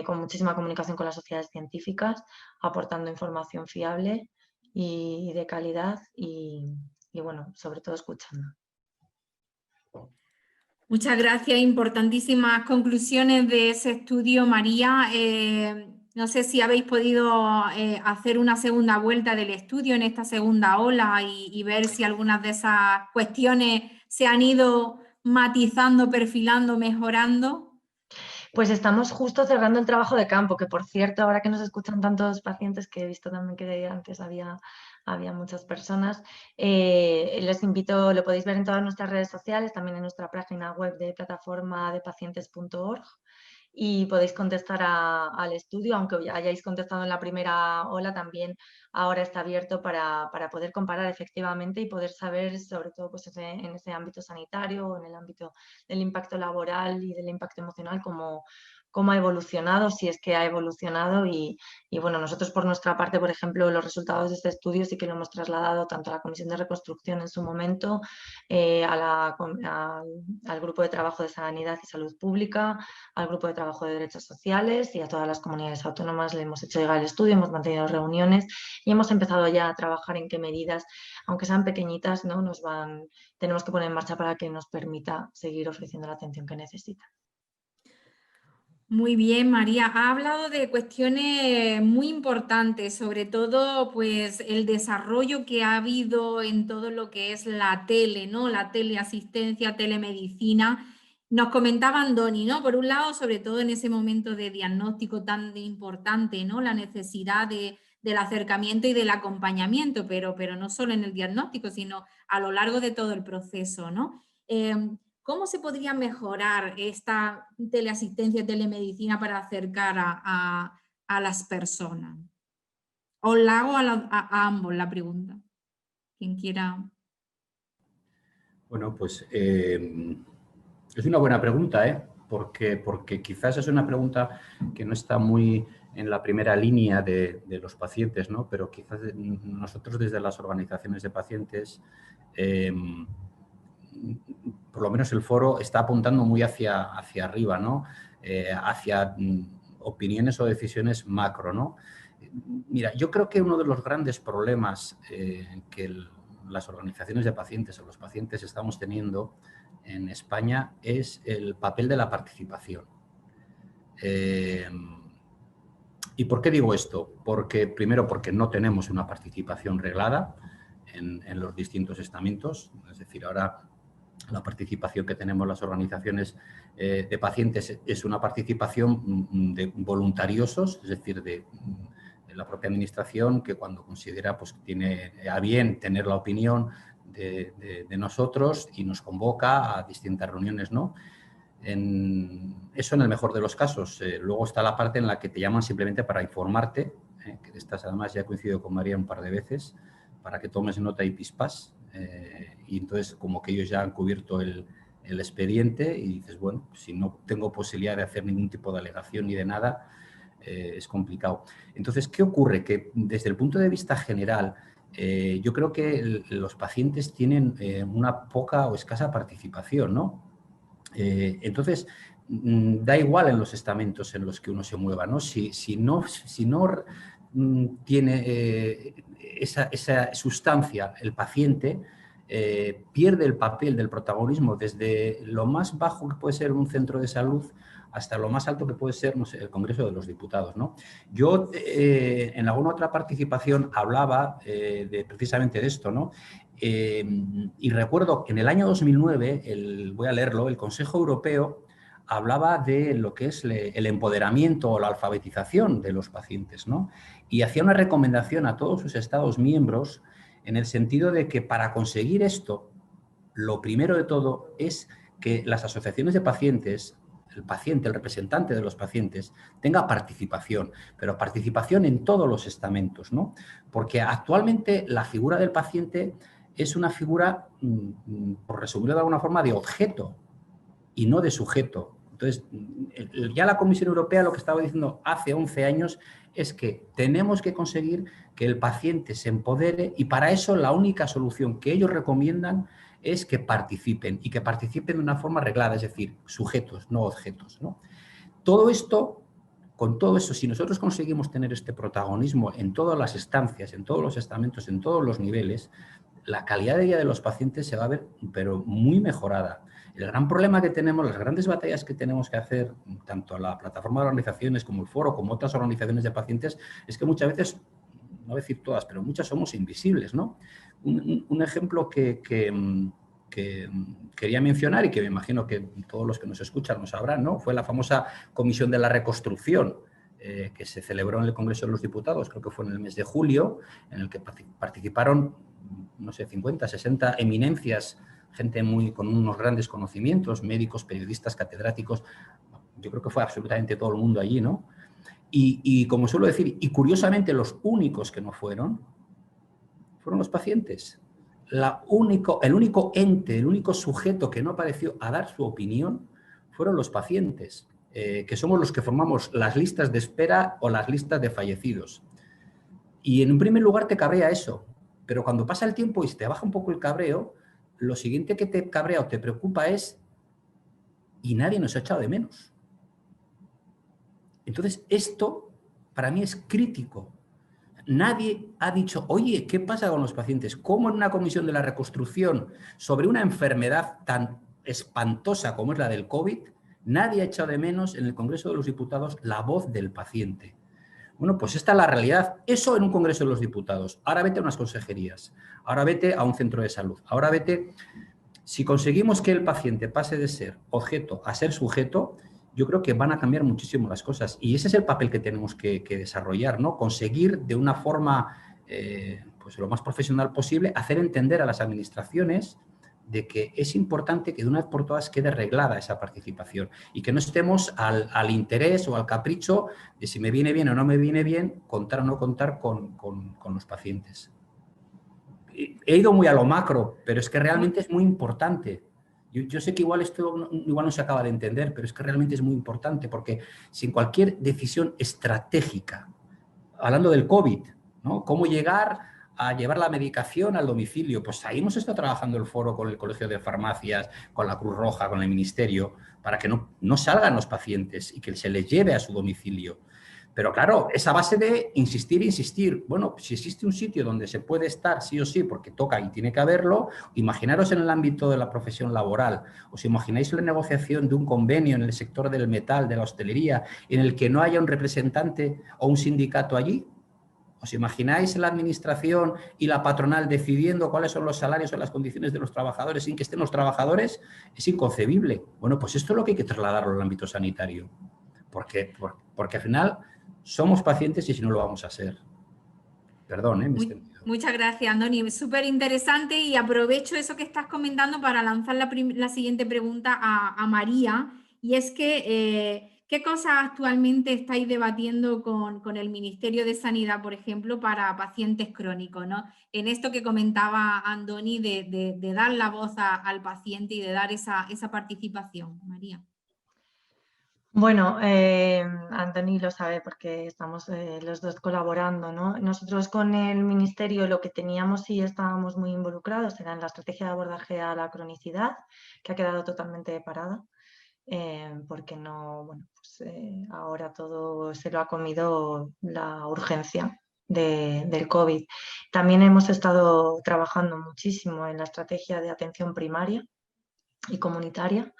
con muchísima comunicación con las sociedades científicas, aportando información fiable y de calidad y bueno, sobre todo escuchando. Muchas gracias, importantísimas conclusiones de ese estudio, María. No sé si habéis podido hacer una segunda vuelta del estudio en esta segunda ola y ver si algunas de esas cuestiones se han ido matizando, perfilando, mejorando. Pues estamos justo cerrando el trabajo de campo, que por cierto, ahora que nos escuchan tantos pacientes, que he visto también que antes había muchas personas, les invito, lo podéis ver en todas nuestras redes sociales, también en nuestra página web de plataformadepacientes.org y podéis contestar al estudio, aunque ya hayáis contestado en la primera ola, también ahora está abierto para poder comparar efectivamente y poder saber, sobre todo pues, en ese ámbito sanitario o en el ámbito del impacto laboral y del impacto emocional, cómo ha evolucionado, si es que ha evolucionado y bueno, nosotros por nuestra parte, por ejemplo, los resultados de este estudio sí que lo hemos trasladado tanto a la Comisión de Reconstrucción en su momento, al Grupo de Trabajo de Sanidad y Salud Pública, al Grupo de Trabajo de Derechos Sociales y a todas las comunidades autónomas le hemos hecho llegar el estudio, hemos mantenido reuniones y hemos empezado ya a trabajar en qué medidas, aunque sean pequeñitas, ¿no? Tenemos que poner en marcha para que nos permita seguir ofreciendo la atención que necesita. Muy bien, María. Ha hablado de cuestiones muy importantes, sobre todo pues el desarrollo que ha habido en todo lo que es la tele, ¿no? La teleasistencia, telemedicina. Nos comentaba Andoni, ¿no? Por un lado, sobre todo en ese momento de diagnóstico tan importante, ¿no? La necesidad del acercamiento y del acompañamiento, pero no solo en el diagnóstico, sino a lo largo de todo el proceso, ¿no? ¿Cómo se podría mejorar esta teleasistencia, telemedicina para acercar a las personas? Os la hago a ambos la pregunta. Quien quiera. Bueno, pues es una buena pregunta, ¿eh? Porque quizás es una pregunta que no está muy en la primera línea de los pacientes, ¿no? Pero quizás nosotros desde las organizaciones de pacientes, por lo menos el foro está apuntando muy hacia arriba, ¿no? Hacia opiniones o decisiones macro, ¿no? Mira, yo creo que uno de los grandes problemas que las organizaciones de pacientes o los pacientes estamos teniendo en España es el papel de la participación. ¿Y por qué digo esto? Primero, porque no tenemos una participación reglada en los distintos estamentos, es decir, ahora la participación que tenemos las organizaciones de pacientes es una participación de voluntariosos, es decir, de la propia administración que cuando considera pues tiene a bien tener la opinión de nosotros y nos convoca a distintas reuniones, ¿no? Eso en el mejor de los casos. Luego está la parte en la que te llaman simplemente para informarte, que de estas además ya he coincidido con María un par de veces, para que tomes nota y pispas. Y entonces como que ellos ya han cubierto el expediente y dices, bueno, si no tengo posibilidad de hacer ningún tipo de alegación ni de nada, es complicado. Entonces, ¿qué ocurre? Que desde el punto de vista general, yo creo que los pacientes tienen una poca o escasa participación, ¿no? Entonces, da igual en los estamentos en los que uno se mueva, ¿no? Si no tiene esa sustancia el paciente, pierde el papel del protagonismo desde lo más bajo que puede ser un centro de salud hasta lo más alto que puede ser, no sé, el Congreso de los Diputados, ¿no? Yo en alguna otra participación hablaba precisamente de esto, ¿no? Y recuerdo que en el año 2009, voy a leerlo, el Consejo Europeo hablaba de lo que es el empoderamiento o la alfabetización de los pacientes, ¿no? Y hacía una recomendación a todos sus Estados miembros en el sentido de que para conseguir esto, lo primero de todo es que las asociaciones de pacientes, el paciente, el representante de los pacientes, tenga participación, pero participación en todos los estamentos, ¿no? Porque actualmente la figura del paciente es una figura, por resumirlo de alguna forma, de objeto y no de sujeto. Entonces, ya la Comisión Europea lo que estaba diciendo hace 11 años es que tenemos que conseguir que el paciente se empodere y para eso la única solución que ellos recomiendan es que participen y que participen de una forma reglada, es decir, sujetos, no objetos, ¿no? Todo esto, con todo eso, si nosotros conseguimos tener este protagonismo en todas las estancias, en todos los estamentos, en todos los niveles, la calidad de vida de los pacientes se va a ver, pero muy mejorada. El gran problema que tenemos, las grandes batallas que tenemos que hacer, tanto la plataforma de organizaciones como el foro, como otras organizaciones de pacientes, es que muchas veces, no voy a decir todas, pero muchas somos invisibles, ¿no? Un ejemplo que quería mencionar y que me imagino que todos los que nos escuchan lo sabrán, ¿no? Fue la famosa Comisión de la Reconstrucción, que se celebró en el Congreso de los Diputados, creo que fue en el mes de julio, en el que participaron, no sé, 50, 60 eminencias, gente con unos grandes conocimientos, médicos, periodistas, catedráticos, yo creo que fue absolutamente todo el mundo allí, ¿no? Y como suelo decir, y curiosamente los únicos que no fueron los pacientes. El único ente, el único sujeto que no apareció a dar su opinión fueron los pacientes, que somos los que formamos las listas de espera o las listas de fallecidos. Y en un primer lugar te cabrea eso, pero cuando pasa el tiempo y se te baja un poco el cabreo, lo siguiente que te cabrea o te preocupa es y nadie nos ha echado de menos. Entonces, esto para mí es crítico. Nadie ha dicho, oye, ¿qué pasa con los pacientes? ¿Cómo en una comisión de la reconstrucción sobre una enfermedad tan espantosa como es la del COVID, nadie ha echado de menos en el Congreso de los Diputados la voz del paciente? Bueno, pues esta es la realidad. Eso en un Congreso de los Diputados. Ahora vete a unas consejerías, ahora vete a un centro de salud, ahora vete... Si conseguimos que el paciente pase de ser objeto a ser sujeto, yo creo que van a cambiar muchísimo las cosas. Y ese es el papel que tenemos que desarrollar, ¿no? Conseguir de una forma pues lo más profesional posible, hacer entender a las administraciones de que es importante que de una vez por todas quede reglada esa participación y que no estemos al interés o al capricho de si me viene bien o no me viene bien contar o no contar con los pacientes. He ido muy a lo macro, pero es que realmente es muy importante. Yo sé que igual esto igual no se acaba de entender, pero es que realmente es muy importante porque sin cualquier decisión estratégica, hablando del COVID, ¿no? ¿Cómo llegar a llevar la medicación al domicilio? Pues ahí hemos estado trabajando el foro con el Colegio de Farmacias, con la Cruz Roja, con el Ministerio, para que no salgan los pacientes y que se les lleve a su domicilio. Pero claro, esa base de insistir. Bueno, si existe un sitio donde se puede estar sí o sí, porque toca y tiene que haberlo, imaginaros en el ámbito de la profesión laboral. ¿Os imagináis la negociación de un convenio en el sector del metal, de la hostelería, en el que no haya un representante o un sindicato allí? ¿Os imagináis la administración y la patronal decidiendo cuáles son los salarios o las condiciones de los trabajadores sin que estén los trabajadores? Es inconcebible. Bueno, pues esto es lo que hay que trasladarlo al ámbito sanitario. Porque al final somos pacientes y si no lo vamos a ser. Perdón, me he extendido. Muchas gracias, Andoni. Súper interesante y aprovecho eso que estás comentando para lanzar la siguiente pregunta a María. Y es que, ¿qué cosas actualmente estáis debatiendo con el Ministerio de Sanidad, por ejemplo, para pacientes crónicos, ¿no? En esto que comentaba Andoni de dar la voz al paciente y de dar esa participación. María. Bueno, Antoni lo sabe porque estamos los dos colaborando, ¿no? Nosotros con el Ministerio lo que teníamos y estábamos muy involucrados era en la estrategia de abordaje a la cronicidad, que ha quedado totalmente parada, porque no, bueno, pues ahora todo se lo ha comido la urgencia del COVID. También hemos estado trabajando muchísimo en la estrategia de atención primaria y comunitaria,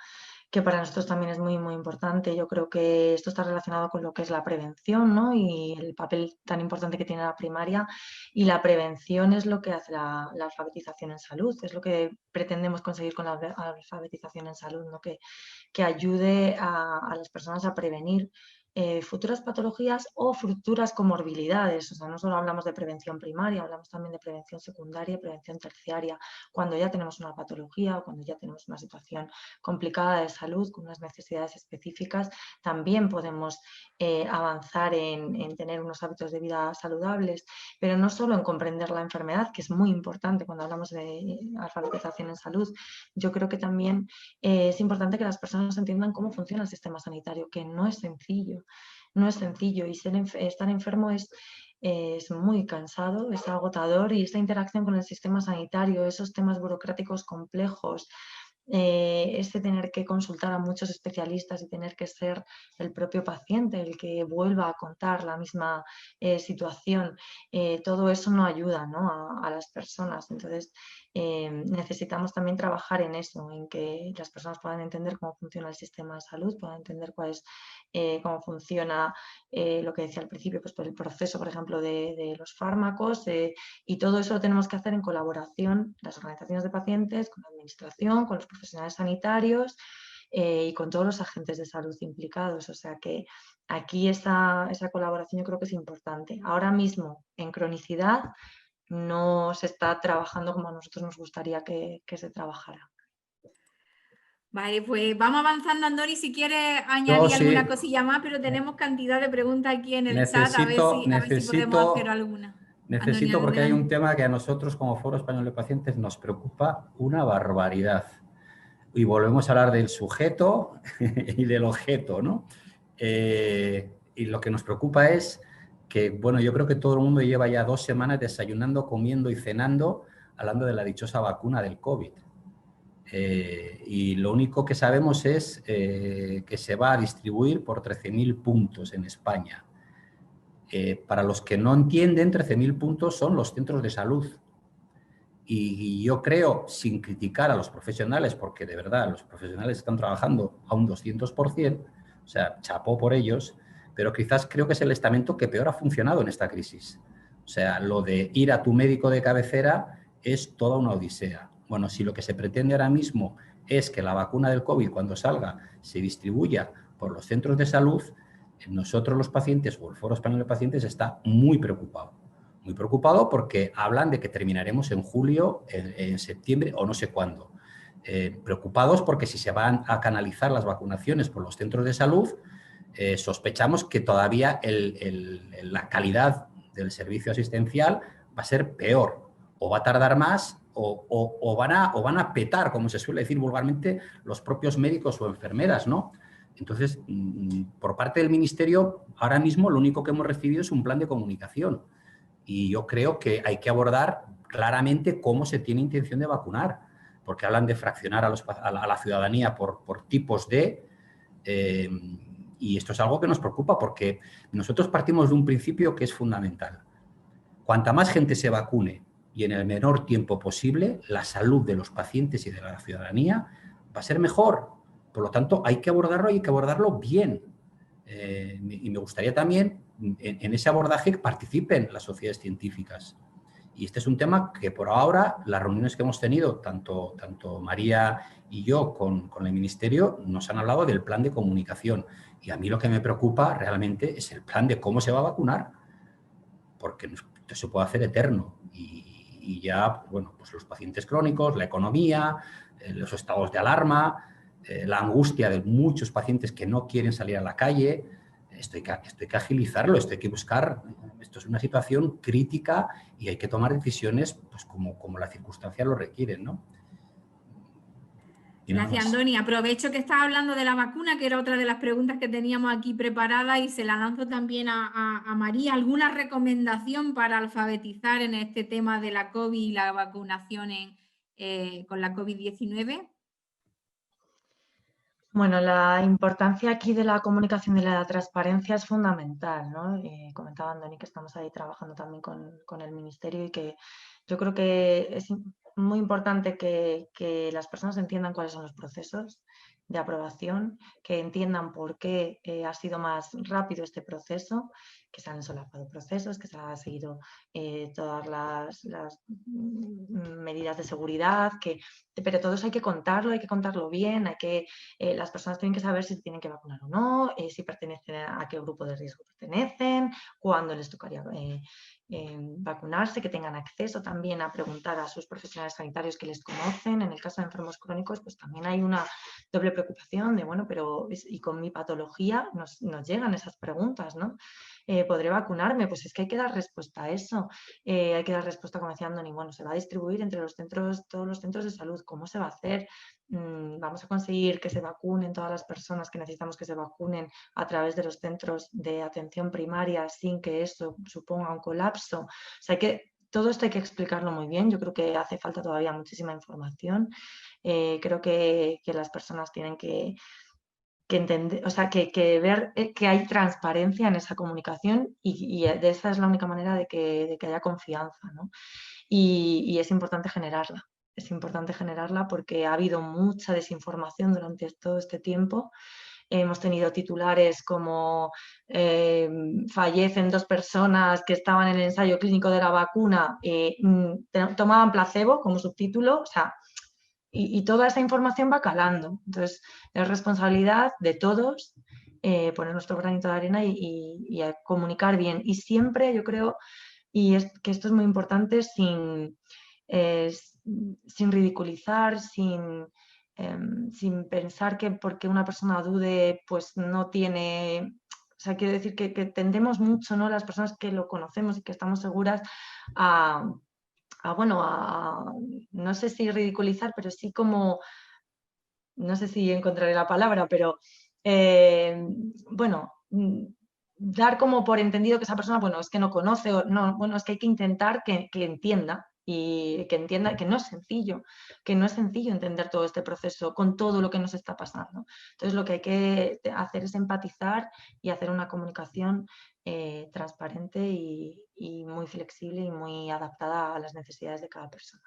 que para nosotros también es muy, muy importante. Yo creo que esto está relacionado con lo que es la prevención, ¿no? Y el papel tan importante que tiene la primaria. Y la prevención es lo que hace la alfabetización en salud, es lo que pretendemos conseguir con la alfabetización en salud, ¿no? Que ayude a las personas a prevenir futuras patologías o futuras comorbilidades. O sea, no solo hablamos de prevención primaria, hablamos también de prevención secundaria, prevención terciaria, cuando ya tenemos una patología o cuando ya tenemos una situación complicada de salud con unas necesidades específicas, también podemos avanzar en tener unos hábitos de vida saludables, pero no solo en comprender la enfermedad, que es muy importante cuando hablamos de alfabetización en salud. Yo creo que también es importante que las personas entiendan cómo funciona el sistema sanitario, que no es sencillo. No es sencillo y estar enfermo es muy cansado, es agotador, y esta interacción con el sistema sanitario, esos temas burocráticos complejos, ese tener que consultar a muchos especialistas y tener que ser el propio paciente el que vuelva a contar la misma situación, todo eso no ayuda, ¿no? a las personas. Entonces, necesitamos también trabajar en eso, en que las personas puedan entender cómo funciona el sistema de salud, puedan entender cómo funciona lo que decía al principio, pues por el proceso, por ejemplo, de los fármacos, y todo eso lo tenemos que hacer en colaboración, las organizaciones de pacientes, con la administración, con los profesionales sanitarios y con todos los agentes de salud implicados. O sea que aquí esa colaboración yo creo que es importante. Ahora mismo, en cronicidad, no se está trabajando como a nosotros nos gustaría que se trabajara. Vale, pues vamos avanzando, Andoni, si quieres Yo añadir alguna sí, cosilla más, pero tenemos cantidad de preguntas aquí en el chat, a ver si podemos hacer alguna. Andoni, necesito porque hay un adelante. tema que a nosotros como Foro Español de Pacientes nos preocupa una barbaridad. Y volvemos a hablar del sujeto y del objeto, ¿no? Y lo que nos preocupa es que, bueno, yo creo que todo el mundo lleva ya 2 semanas desayunando, comiendo y cenando hablando de la dichosa vacuna del COVID. Y lo único que sabemos es que se va a distribuir por 13.000 puntos en España. Para los que no entienden, 13.000 puntos son los centros de salud. Y yo creo, sin criticar a los profesionales, porque de verdad los profesionales están trabajando a un 200%, o sea, chapó por ellos, pero quizás creo que es el estamento que peor ha funcionado en esta crisis. O sea, lo de ir a tu médico de cabecera es toda una odisea. Bueno, si lo que se pretende ahora mismo es que la vacuna del COVID, cuando salga, se distribuya por los centros de salud, nosotros los pacientes o el Foro Español de Pacientes está muy preocupado. Muy preocupado porque hablan de que terminaremos en julio, en septiembre o no sé cuándo. Preocupados porque si se van a canalizar las vacunaciones por los centros de salud, sospechamos que todavía la calidad del servicio asistencial va a ser peor, o va a tardar más, o van a petar, como se suele decir vulgarmente, los propios médicos o enfermeras, ¿no? Entonces, por parte del Ministerio, ahora mismo lo único que hemos recibido es un plan de comunicación. Y yo creo que hay que abordar claramente cómo se tiene intención de vacunar, porque hablan de fraccionar a la ciudadanía por tipos de... y esto es algo que nos preocupa porque nosotros partimos de un principio que es fundamental. Cuanta más gente se vacune y en el menor tiempo posible, la salud de los pacientes y de la ciudadanía va a ser mejor. Por lo tanto, hay que abordarlo bien. Y me gustaría también en ese abordaje que participen las sociedades científicas. Y este es un tema que por ahora, las reuniones que hemos tenido, tanto María y yo con el Ministerio, nos han hablado del plan de comunicación. Y a mí lo que me preocupa realmente es el plan de cómo se va a vacunar, porque esto se puede hacer eterno. Y ya, bueno, pues los pacientes crónicos, la economía, los estados de alarma, la angustia de muchos pacientes que no quieren salir a la calle, esto hay que agilizarlo, esto hay que buscar, esto es una situación crítica y hay que tomar decisiones pues como las circunstancias lo requieren, ¿no? Gracias, Andoni. Aprovecho que estás hablando de la vacuna, que era otra de las preguntas que teníamos aquí preparada, y se la lanzo también a María. ¿Alguna recomendación para alfabetizar en este tema de la COVID y la vacunación con la COVID-19? Bueno, la importancia aquí de la comunicación y de la transparencia es fundamental, ¿no? Comentaba Andoni que estamos ahí trabajando también con el Ministerio y que yo creo que es muy importante que las personas entiendan cuáles son los procesos, de aprobación, que entiendan por qué ha sido más rápido este proceso, que se han solapado procesos, que se han seguido todas las medidas de seguridad, pero todo eso hay que contarlo bien, las personas tienen que saber si tienen que vacunar o no, si pertenecen a qué grupo de riesgo pertenecen, cuándo les tocaría vacunarse, que tengan acceso también a preguntar a sus profesionales sanitarios que les conocen. En el caso de enfermos crónicos, pues también hay una doble preocupación de, bueno, pero y con mi patología nos llegan esas preguntas, ¿no? ¿Podré vacunarme? Pues es que hay que dar respuesta a eso. Hay que dar respuesta, como decía Andoni, bueno, se va a distribuir entre todos los centros de salud. ¿Cómo se va a hacer? ¿Vamos a conseguir que se vacunen todas las personas que necesitamos que se vacunen a través de los centros de atención primaria sin que eso suponga un colapso? O sea, todo esto hay que explicarlo muy bien. Yo creo que hace falta todavía muchísima información. Creo que las personas tienen que entender, o sea, que ver que hay transparencia en esa comunicación y de esa es la única manera de que haya confianza, ¿no? Y es importante generarla. Es importante generarla porque ha habido mucha desinformación durante todo este tiempo. Hemos tenido titulares como fallecen 2 personas que estaban en el ensayo clínico de la vacuna, tomaban placebo como subtítulo, o sea, y toda esa información va calando. Entonces, es responsabilidad de todos poner nuestro granito de arena y a comunicar bien. Y siempre yo creo, que esto es muy importante, sin ridiculizar, sin pensar que porque una persona dude, pues no tiene... O sea, quiero decir que tendemos mucho, ¿no? Las personas que lo conocemos y que estamos seguras no sé si ridiculizar, pero sí como, no sé si encontraré la palabra, pero dar como por entendido que esa persona, bueno, es que no conoce, o no, bueno, es que hay que intentar que entienda y que entienda que no es sencillo entender todo este proceso con todo lo que nos está pasando. Entonces, lo que hay que hacer es empatizar y hacer una comunicación transparente y muy flexible y muy adaptada a las necesidades de cada persona.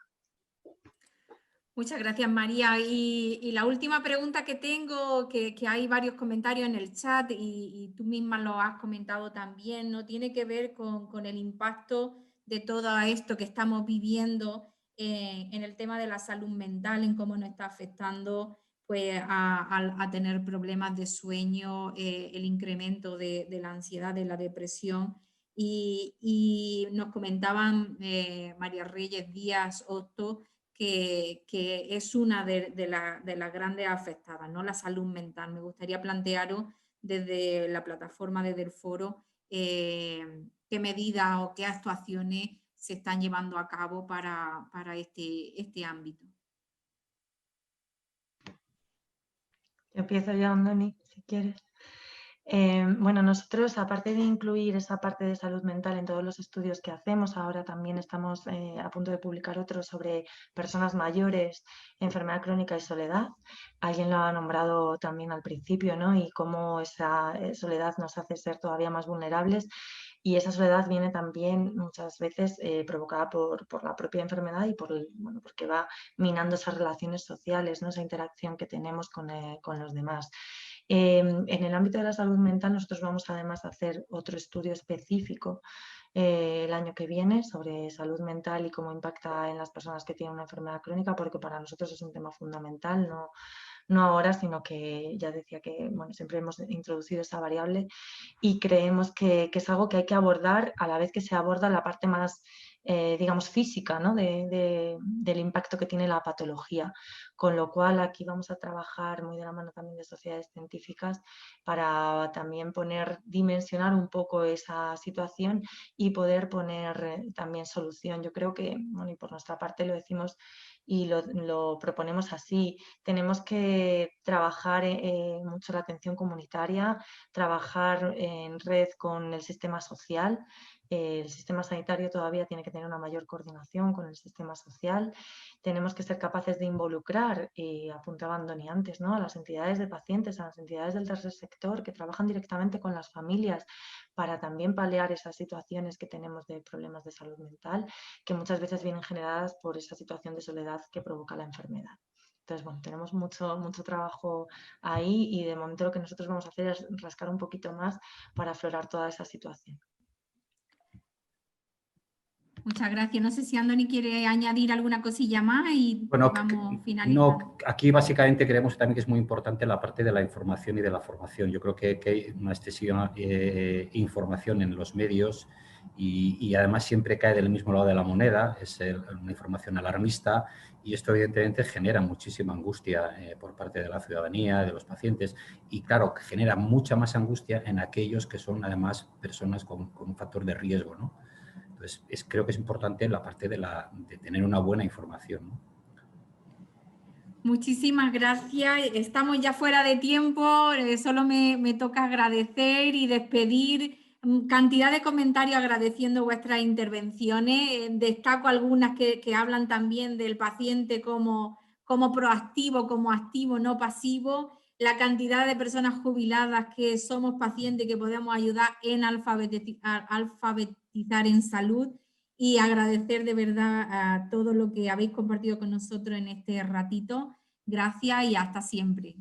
Muchas gracias, María. Y la última pregunta que tengo, que hay varios comentarios en el chat y tú misma lo has comentado también, ¿no? Tiene que ver con el impacto de todo esto que estamos viviendo en el tema de la salud mental, en cómo nos está afectando pues, a tener problemas de sueño, el incremento de la ansiedad, de la depresión. Y nos comentaban María Reyes Díaz Otto, que es una de las grandes afectadas, ¿no? La salud mental. Me gustaría plantearos desde la plataforma, desde el foro, qué medidas o qué actuaciones se están llevando a cabo para este ámbito. Empiezo yo, Andoni, si quieres. Bueno, nosotros, aparte de incluir esa parte de salud mental en todos los estudios que hacemos, ahora también estamos a punto de publicar otro sobre personas mayores, enfermedad crónica y soledad. Alguien lo ha nombrado también al principio, ¿no? Y cómo esa soledad nos hace ser todavía más vulnerables. Y esa soledad viene también muchas veces provocada por la propia enfermedad y porque va minando esas relaciones sociales, ¿no? Esa interacción que tenemos con los demás. En el ámbito de la salud mental nosotros vamos además a hacer otro estudio específico el año que viene sobre salud mental y cómo impacta en las personas que tienen una enfermedad crónica, porque para nosotros es un tema fundamental, no ahora, sino que ya decía que siempre hemos introducido esa variable y creemos que es algo que hay que abordar a la vez que se aborda la parte más, digamos, física, ¿no? del impacto que tiene la patología. Con lo cual aquí vamos a trabajar muy de la mano también de sociedades científicas para también dimensionar un poco esa situación y poder poner también solución. Yo creo que, y por nuestra parte lo decimos y lo proponemos así, tenemos que trabajar mucho la atención comunitaria, trabajar en red con el sistema social. El sistema sanitario todavía tiene que tener una mayor coordinación con el sistema social. Tenemos que ser capaces de involucrar, apuntaba Andoni antes, ¿no? A las entidades de pacientes, a las entidades del tercer sector que trabajan directamente con las familias para también paliar esas situaciones que tenemos de problemas de salud mental, que muchas veces vienen generadas por esa situación de soledad que provoca la enfermedad. Entonces, bueno, tenemos mucho trabajo ahí y de momento lo que nosotros vamos a hacer es rascar un poquito más para aflorar toda esa situación. Muchas gracias. No sé si Andoni quiere añadir alguna cosilla más y Bueno, vamos finalizando. no, aquí básicamente creemos también que es muy importante la parte de la información y de la formación. Yo creo que hay una excesiva información en los medios y además siempre cae del mismo lado de la moneda, es una información alarmista y esto evidentemente genera muchísima angustia por parte de la ciudadanía, de los pacientes y claro, genera mucha más angustia en aquellos que son además personas con un factor de riesgo, ¿no? Entonces, creo que es importante la parte de tener una buena información, ¿no? Muchísimas gracias. Estamos ya fuera de tiempo. Solo me toca agradecer y despedir. Cantidad de comentarios agradeciendo vuestras intervenciones. Destaco algunas que hablan también del paciente como proactivo, como activo, no pasivo. La cantidad de personas jubiladas que somos pacientes que podemos ayudar en alfabetizar en salud. Y agradecer de verdad a todo lo que habéis compartido con nosotros en este ratito. Gracias y hasta siempre.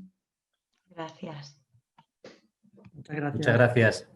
Gracias. Muchas gracias. Muchas gracias.